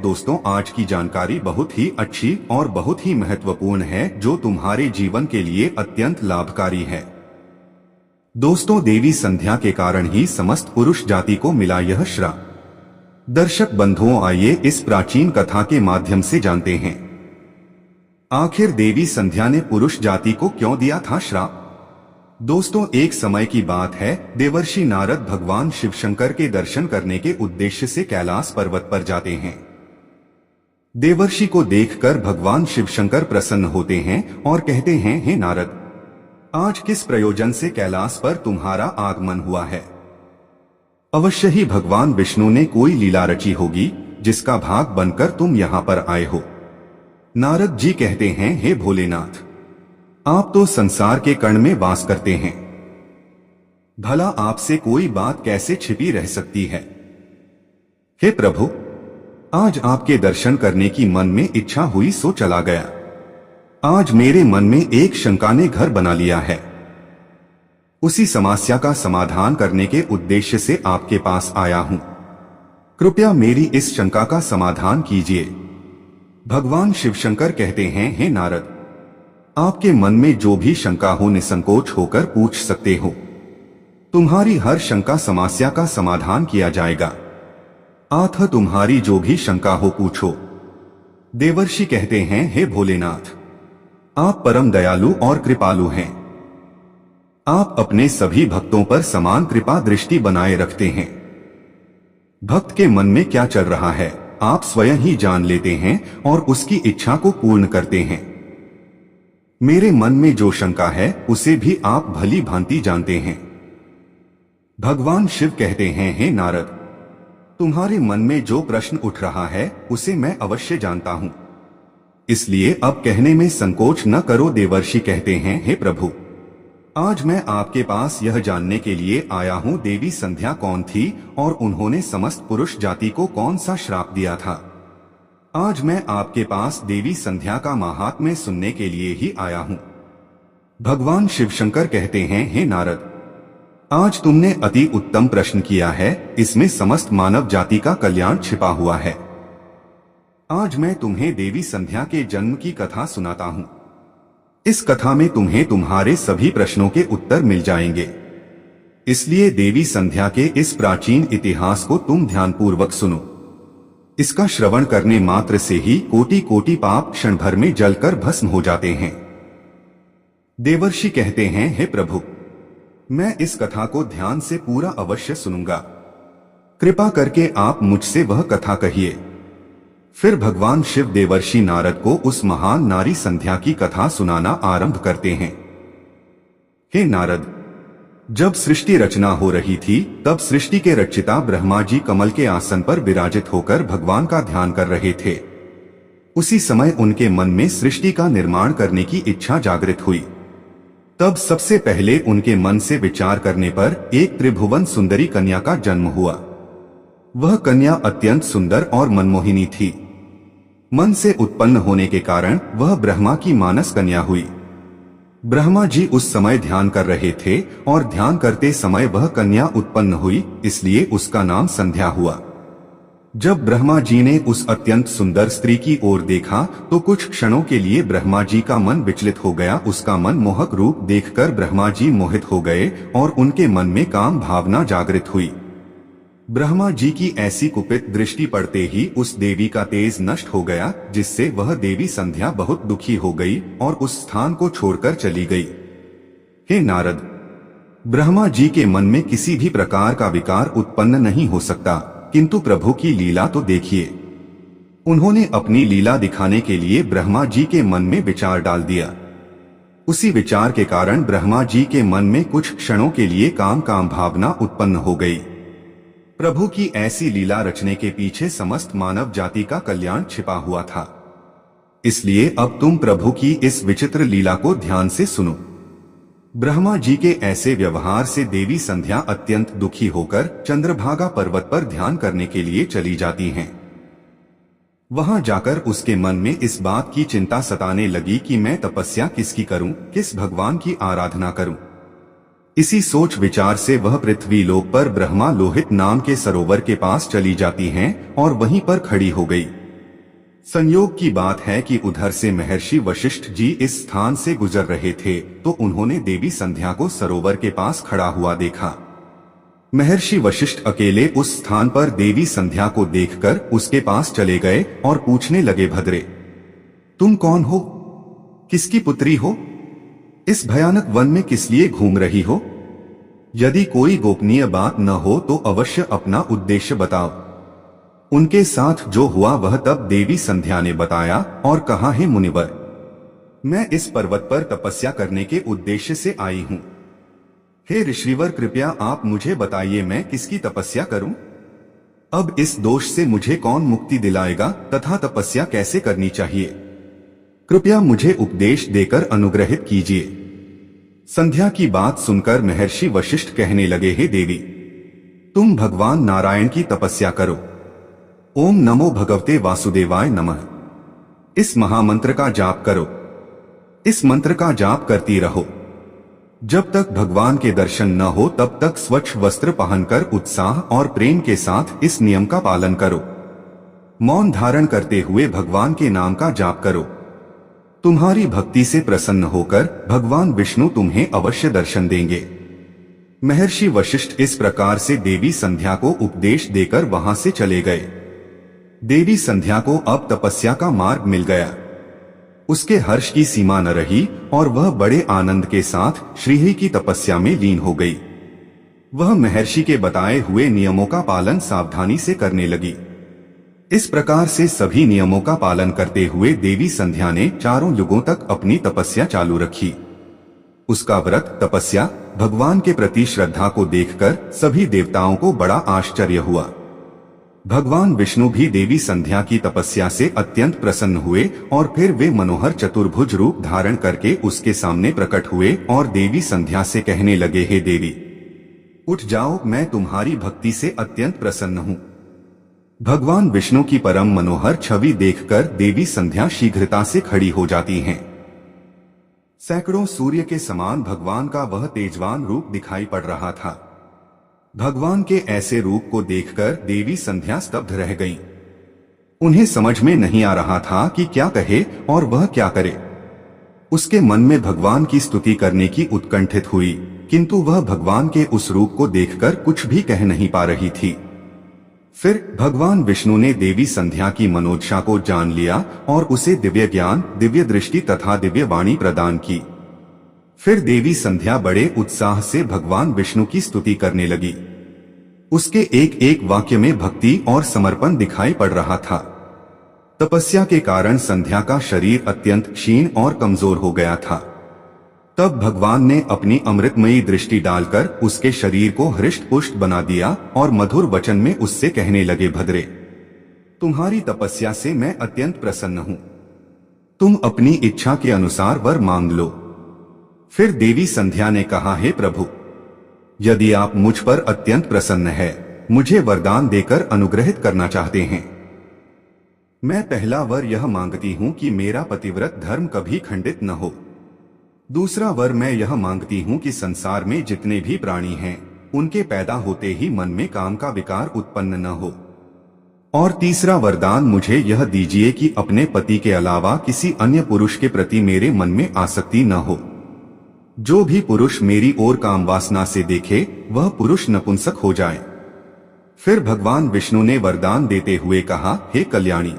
दोस्तों, आज की जानकारी बहुत ही अच्छी और बहुत ही महत्वपूर्ण है जो तुम्हारे जीवन के लिए अत्यंत लाभकारी है। दोस्तों, देवी संध्या के कारण ही समस्त पुरुष जाति को मिला यह श्राप। दर्शक बंधुओं, आइए इस प्राचीन कथा के माध्यम से जानते हैं आखिर देवी संध्या ने पुरुष जाति को क्यों दिया था श्राप। दोस्तों, एक समय की बात है, देवर्षि नारद भगवान शिवशंकर के दर्शन करने के उद्देश्य से कैलाश पर्वत पर जाते हैं। देवर्षि को देखकर भगवान शिवशंकर प्रसन्न होते हैं और कहते हैं, हे नारद, आज किस प्रयोजन से कैलाश पर तुम्हारा आगमन हुआ है। अवश्य ही भगवान विष्णु ने कोई लीला रची होगी जिसका भाग बनकर तुम यहाँ पर आए हो। नारद जी कहते हैं, हे भोलेनाथ, आप तो संसार के कण में वास करते हैं, भला आपसे कोई बात कैसे छिपी रह सकती है। हे प्रभु, आज आपके दर्शन करने की मन में इच्छा हुई सो चला गया। आज मेरे मन में एक शंका ने घर बना लिया है। उसी समस्या का समाधान करने के उद्देश्य से आपके पास आया हूं। कृपया मेरी इस शंका का समाधान कीजिए। भगवान शिवशंकर कहते हैं, हे नारद, आपके मन में जो भी शंका हो निसंकोच होकर पूछ सकते हो। तुम्हारी हर शंका समस्या का समाधान किया जाएगा। अतः तुम्हारी जो भी शंका हो पूछो। देवर्षि कहते हैं, हे भोलेनाथ, आप परम दयालु और कृपालु हैं। आप अपने सभी भक्तों पर समान कृपा दृष्टि बनाए रखते हैं। भक्त के मन में क्या चल रहा है आप स्वयं ही जान लेते हैं और उसकी इच्छा को पूर्ण करते हैं। मेरे मन में जो शंका है उसे भी आप भली भांति जानते हैं। भगवान शिव कहते हैं, हे नारद, तुम्हारे मन में जो प्रश्न उठ रहा है उसे मैं अवश्य जानता हूं, इसलिए अब कहने में संकोच न करो। देवर्षि कहते हैं, हे प्रभु, आज मैं आपके पास यह जानने के लिए आया हूं देवी संध्या कौन थी और उन्होंने समस्त पुरुष जाति को कौन सा श्राप दिया था। आज मैं आपके पास देवी संध्या का महात्म्य सुनने के लिए ही आया हूं। भगवान शिवशंकर कहते हैं, हे नारद, आज तुमने अति उत्तम प्रश्न किया है, इसमें समस्त मानव जाति का कल्याण छिपा हुआ है। आज मैं तुम्हें देवी संध्या के जन्म की कथा सुनाता हूं। इस कथा में तुम्हें तुम्हारे सभी प्रश्नों के उत्तर मिल जाएंगे, इसलिए देवी संध्या के इस प्राचीन इतिहास को तुम ध्यानपूर्वक सुनो। इसका श्रवण करने मात्र से ही कोटि कोटि पाप क्षण भर में जलकर भस्म हो जाते हैं। देवर्षि कहते हैं, हे प्रभु, मैं इस कथा को ध्यान से पूरा अवश्य सुनूंगा। कृपा करके आप मुझसे वह कथा कहिए। फिर भगवान शिव देवर्षि नारद को उस महान नारी संध्या की कथा सुनाना आरंभ करते हैं। हे नारद, जब सृष्टि रचना हो रही थी तब सृष्टि के रचिता ब्रह्मा जी कमल के आसन पर विराजित होकर भगवान का ध्यान कर रहे थे। उसी समय उनके मन में सृष्टि का निर्माण करने की इच्छा जागृत हुई। तब सबसे पहले उनके मन से विचार करने पर एक त्रिभुवन सुंदरी कन्या का जन्म हुआ। वह कन्या अत्यंत सुंदर और मनमोहिनी थी। मन से उत्पन्न होने के कारण वह ब्रह्मा की मानस कन्या हुई। ब्रह्मा जी उस समय ध्यान कर रहे थे और ध्यान करते समय वह कन्या उत्पन्न हुई, इसलिए उसका नाम संध्या हुआ। जब ब्रह्मा जी ने उस अत्यंत सुंदर स्त्री की ओर देखा तो कुछ क्षणों के लिए ब्रह्मा जी का मन विचलित हो गया। उसका मन मोहक रूप देखकर ब्रह्मा जी मोहित हो गए और उनके मन में काम भावना जागृत हुई। ब्रह्मा जी की ऐसी कुपित दृष्टि पड़ते ही उस देवी का तेज नष्ट हो गया, जिससे वह देवी संध्या बहुत दुखी हो गई और उस स्थान को छोड़कर चली गई। हे नारद, ब्रह्मा जी के मन में किसी भी प्रकार का विकार उत्पन्न नहीं हो सकता, किंतु प्रभु की लीला तो देखिए। उन्होंने अपनी लीला दिखाने के लिए ब्रह्मा जी के मन में विचार डाल दिया। उसी विचार के कारण ब्रह्मा जी के मन में कुछ क्षणों के लिए काम भावना उत्पन्न हो गई। प्रभु की ऐसी लीला रचने के पीछे समस्त मानव जाति का कल्याण छिपा हुआ था। इसलिए अब तुम प्रभु की इस विचित्र लीला को ध्यान से सुनो। ब्रह्मा जी के ऐसे व्यवहार से देवी संध्या अत्यंत दुखी होकर चंद्रभागा पर्वत पर ध्यान करने के लिए चली जाती हैं। वहां जाकर उसके मन में इस बात की चिंता सताने लगी कि मैं तपस्या किसकी करूं, किस भगवान की आराधना करूं। इसी सोच विचार से वह पृथ्वी लोक पर ब्रह्मा लोहित नाम के सरोवर के पास चली जाती हैं और वहीं पर खड़ी हो गई। संयोग की बात है कि उधर से महर्षि वशिष्ठ जी इस स्थान से गुजर रहे थे तो उन्होंने देवी संध्या को सरोवर के पास खड़ा हुआ देखा। महर्षि वशिष्ठ अकेले उस स्थान पर देवी संध्या को देखकर उसके पास चले गए और पूछने लगे, भद्रे, तुम कौन हो? किसकी पुत्री हो? इस भयानक वन में किस लिए घूम रही हो? यदि कोई गोपनीय बात न हो तो अवश्य अपना उद्देश्य बताओ। उनके साथ जो हुआ वह तब देवी संध्या ने बताया और कहा, हे मुनिवर, मैं इस पर्वत पर तपस्या करने के उद्देश्य से आई हूँ। हे ऋषिवर, कृपया आप मुझे बताइए मैं किसकी तपस्या करूं? अब इस दोष से मुझे कौन मुक्ति दिलाएगा तथा तपस्या कैसे करनी चाहिए? कृपया मुझे उपदेश देकर अनुग्रहित कीजिए। संध्या की बात सुनकर महर्षि वशिष्ठ कहने लगे, हे देवी, तुम भगवान नारायण की तपस्या करो। ओम नमो भगवते वासुदेवाय नमः, इस महामंत्र का जाप करो। इस मंत्र का जाप करती रहो। जब तक भगवान के दर्शन न हो तब तक स्वच्छ वस्त्र पहनकर उत्साह और प्रेम के साथ इस नियम का पालन करो। मौन धारण करते हुए भगवान के नाम का जाप करो। तुम्हारी भक्ति से प्रसन्न होकर भगवान विष्णु तुम्हें अवश्य दर्शन देंगे। महर्षि वशिष्ठ इस प्रकार से देवी संध्या को उपदेश देकर वहां से चले गए। देवी संध्या को अब तपस्या का मार्ग मिल गया। उसके हर्ष की सीमा न रही और वह बड़े आनंद के साथ श्रीहरि की तपस्या में लीन हो गई। वह महर्षि के बताए हुए नियमों का पालन सावधानी से करने लगी। इस प्रकार से सभी नियमों का पालन करते हुए देवी संध्या ने 4 युगों तक अपनी तपस्या चालू रखी। उसका व्रत तपस्या, भगवान के प्रति श्रद्धा को देखकर सभी देवताओं को बड़ा आश्चर्य हुआ। भगवान विष्णु भी देवी संध्या की तपस्या से अत्यंत प्रसन्न हुए और फिर वे मनोहर चतुर्भुज रूप धारण करके उसके सामने प्रकट हुए और देवी संध्या से कहने लगे, हे देवी, उठ जाओ, मैं तुम्हारी भक्ति से अत्यंत प्रसन्न हूँ। भगवान विष्णु की परम मनोहर छवि देखकर देवी संध्या शीघ्रता से खड़ी हो जाती हैं। सैकड़ों सूर्य के समान भगवान का वह तेजवान रूप दिखाई पड़ रहा था। भगवान के ऐसे रूप को देखकर देवी संध्या स्तब्ध रह गईं। उन्हें समझ में नहीं आ रहा था कि क्या कहे और वह क्या करे। उसके मन में भगवान की स्तुति करने की उत्कंठित हुई, किंतु वह भगवान के उस रूप को देखकर कुछ भी कह नहीं पा रही थी। फिर भगवान विष्णु ने देवी संध्या की मनोदशा को जान लिया और उसे दिव्य ज्ञान, दिव्य दृष्टि तथा दिव्य वाणी प्रदान की। फिर देवी संध्या बड़े उत्साह से भगवान विष्णु की स्तुति करने लगी। उसके एक एक वाक्य में भक्ति और समर्पण दिखाई पड़ रहा था। तपस्या के कारण संध्या का शरीर अत्यंत क्षीण और कमजोर हो गया था। तब भगवान ने अपनी अमृतमयी दृष्टि डालकर उसके शरीर को हृष्ट पुष्ट बना दिया और मधुर वचन में उससे कहने लगे, भद्रे, तुम्हारी तपस्या से मैं अत्यंत प्रसन्न हूं। तुम अपनी इच्छा के अनुसार वर मांग लो। फिर देवी संध्या ने कहा, हे प्रभु, यदि आप मुझ पर अत्यंत प्रसन्न है, मुझे वरदान देकर अनुग्रहित करना चाहते हैं। मैं पहला वर यह मांगती हूं कि मेरा पतिव्रत धर्म कभी खंडित न हो। दूसरा वर मैं यह मांगती हूं कि संसार में जितने भी प्राणी हैं, उनके पैदा होते ही मन में काम का विकार उत्पन्न न हो। और तीसरा वरदान मुझे यह दीजिए कि अपने पति के अलावा किसी अन्य पुरुष के प्रति मेरे मन में आसक्ति न हो। जो भी पुरुष मेरी ओर काम वासना से देखे वह पुरुष नपुंसक हो जाए। फिर भगवान विष्णु ने वरदान देते हुए कहा, हे कल्याणी,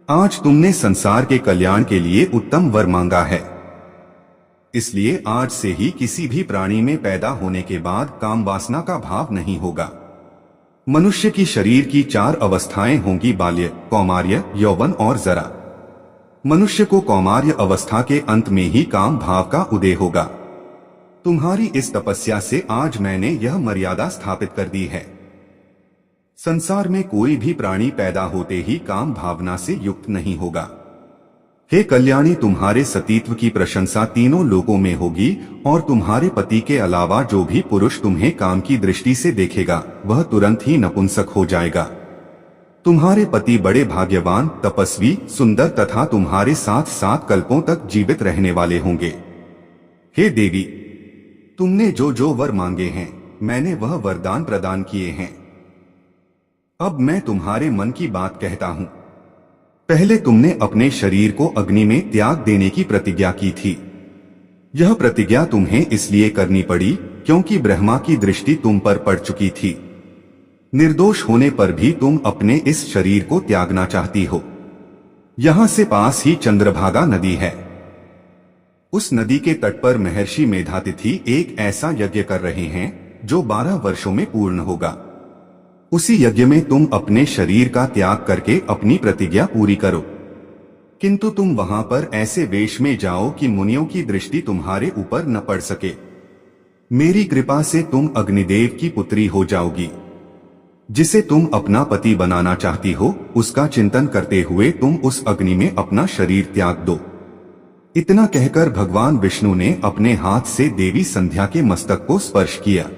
आज तुमने संसार के कल्याण के लिए उत्तम वर मांगा है। इसलिए आज से ही किसी भी प्राणी में पैदा होने के बाद काम वासना का भाव नहीं होगा। मनुष्य की शरीर की 4 अवस्थाएं होंगी, बाल्य, कौमार्य, यौवन और जरा। मनुष्य को कौमार्य अवस्था के अंत में ही काम भाव का उदय होगा। तुम्हारी इस तपस्या से आज मैंने यह मर्यादा स्थापित कर दी है। संसार में कोई भी प्राणी पैदा होते ही काम भावना से युक्त नहीं होगा। हे कल्याणी, तुम्हारे सतीत्व की प्रशंसा तीनों लोकों में होगी और तुम्हारे पति के अलावा जो भी पुरुष तुम्हें काम की दृष्टि से देखेगा वह तुरंत ही नपुंसक हो जाएगा। तुम्हारे पति बड़े भाग्यवान, तपस्वी, सुंदर तथा तुम्हारे साथ 7 कल्पों तक जीवित रहने वाले होंगे। हे देवी, तुमने जो जो वर मांगे हैं मैंने वह वरदान प्रदान किए हैं। अब मैं तुम्हारे मन की बात कहता हूं। पहले तुमने अपने शरीर को अग्नि में त्याग देने की प्रतिज्ञा की थी। यह प्रतिज्ञा तुम्हें इसलिए करनी पड़ी क्योंकि ब्रह्मा की दृष्टि तुम पर पड़ चुकी थी। निर्दोष होने पर भी तुम अपने इस शरीर को त्यागना चाहती हो। यहां से पास ही चंद्रभागा नदी है। उस नदी के तट पर महर्षि मेधातिथि एक ऐसा यज्ञ कर रहे हैं जो 12 वर्षों में पूर्ण होगा। उसी यज्ञ में तुम अपने शरीर का त्याग करके अपनी प्रतिज्ञा पूरी करो, किंतु तुम वहां पर ऐसे वेश में जाओ कि मुनियों की दृष्टि तुम्हारे ऊपर न पड़ सके। मेरी कृपा से तुम अग्निदेव की पुत्री हो जाओगी। जिसे तुम अपना पति बनाना चाहती हो उसका चिंतन करते हुए तुम उस अग्नि में अपना शरीर त्याग दो। इतना कहकर भगवान विष्णु ने अपने हाथ से देवी संध्या के मस्तक को स्पर्श किया।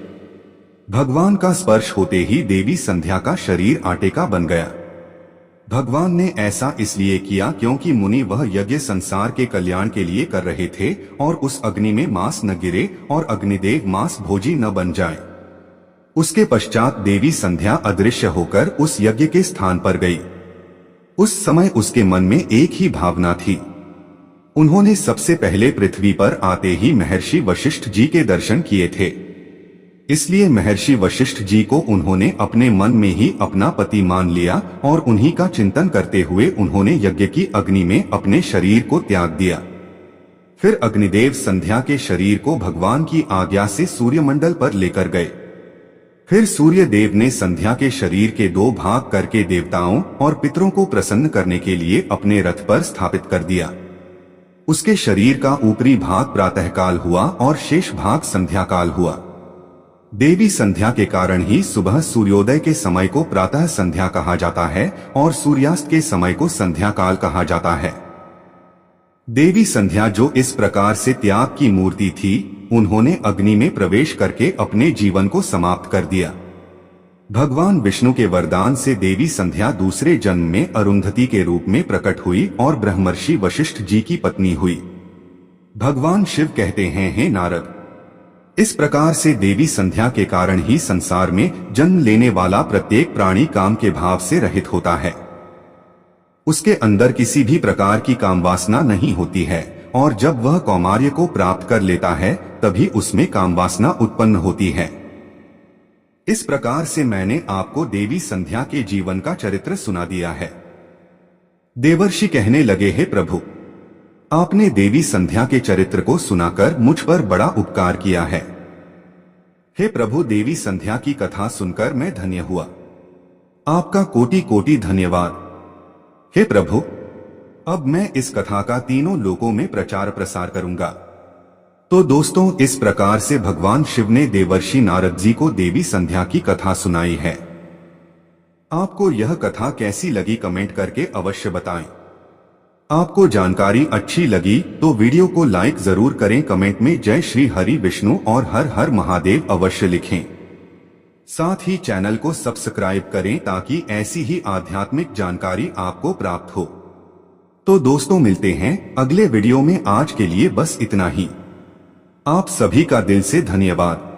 भगवान का स्पर्श होते ही देवी संध्या का शरीर आटे का बन गया। भगवान ने ऐसा इसलिए किया क्योंकि मुनि वह यज्ञ संसार के कल्याण के लिए कर रहे थे और उस अग्नि में मांस न गिरे और अग्निदेव मांस भोजी न बन जाए। उसके पश्चात देवी संध्या अदृश्य होकर उस यज्ञ के स्थान पर गई। उस समय उसके मन में एक ही भावना थी। उन्होंने सबसे पहले पृथ्वी पर आते ही महर्षि वशिष्ठ जी के दर्शन किए थे, इसलिए महर्षि वशिष्ठ जी को उन्होंने अपने मन में ही अपना पति मान लिया और उन्हीं का चिंतन करते हुए उन्होंने यज्ञ की अग्नि में अपने शरीर को त्याग दिया। फिर अग्निदेव संध्या के शरीर को भगवान की आज्ञा से सूर्यमंडल पर लेकर गए। फिर सूर्य देव ने संध्या के शरीर के 2 भाग करके देवताओं और पितरों को प्रसन्न करने के लिए अपने रथ पर स्थापित कर दिया। उसके शरीर का ऊपरी भाग प्रातःकाल हुआ और शेष भाग संध्या काल हुआ। देवी संध्या के कारण ही सुबह सूर्योदय के समय को प्रातः संध्या कहा जाता है और सूर्यास्त के समय को संध्या काल कहा जाता है। देवी संध्या जो इस प्रकार से त्याग की मूर्ति थी, उन्होंने अग्नि में प्रवेश करके अपने जीवन को समाप्त कर दिया। भगवान विष्णु के वरदान से देवी संध्या दूसरे जन्म में अरुंधति के रूप में प्रकट हुई और ब्रह्मर्षि वशिष्ठ जी की पत्नी हुई। भगवान शिव कहते हैं, हे नारद, इस प्रकार से देवी संध्या के कारण ही संसार में जन्म लेने वाला प्रत्येक प्राणी काम के भाव से रहित होता है। उसके अंदर किसी भी प्रकार की काम वासना नहीं होती है और जब वह कौमार्य को प्राप्त कर लेता है तभी उसमें काम वासना उत्पन्न होती है। इस प्रकार से मैंने आपको देवी संध्या के जीवन का चरित्र सुना दिया है। देवर्षि कहने लगे, हे प्रभु, आपने देवी संध्या के चरित्र को सुनाकर मुझ पर बड़ा उपकार किया है। हे प्रभु, देवी संध्या की कथा सुनकर मैं धन्य हुआ। आपका कोटि कोटि धन्यवाद। हे प्रभु, अब मैं इस कथा का तीनों लोकों में प्रचार प्रसार करूंगा। तो दोस्तों, इस प्रकार से भगवान शिव ने देवर्षि नारद जी को देवी संध्या की कथा सुनाई है। आपको यह कथा कैसी लगी कमेंट करके अवश्य बताएं। आपको जानकारी अच्छी लगी तो वीडियो को लाइक जरूर करें, कमेंट में जय श्री हरि विष्णु और हर हर महादेव अवश्य लिखें। साथ ही चैनल को सब्सक्राइब करें ताकि ऐसी ही आध्यात्मिक जानकारी आपको प्राप्त हो। तो दोस्तों, मिलते हैं अगले वीडियो में। आज के लिए बस इतना ही। आप सभी का दिल से धन्यवाद।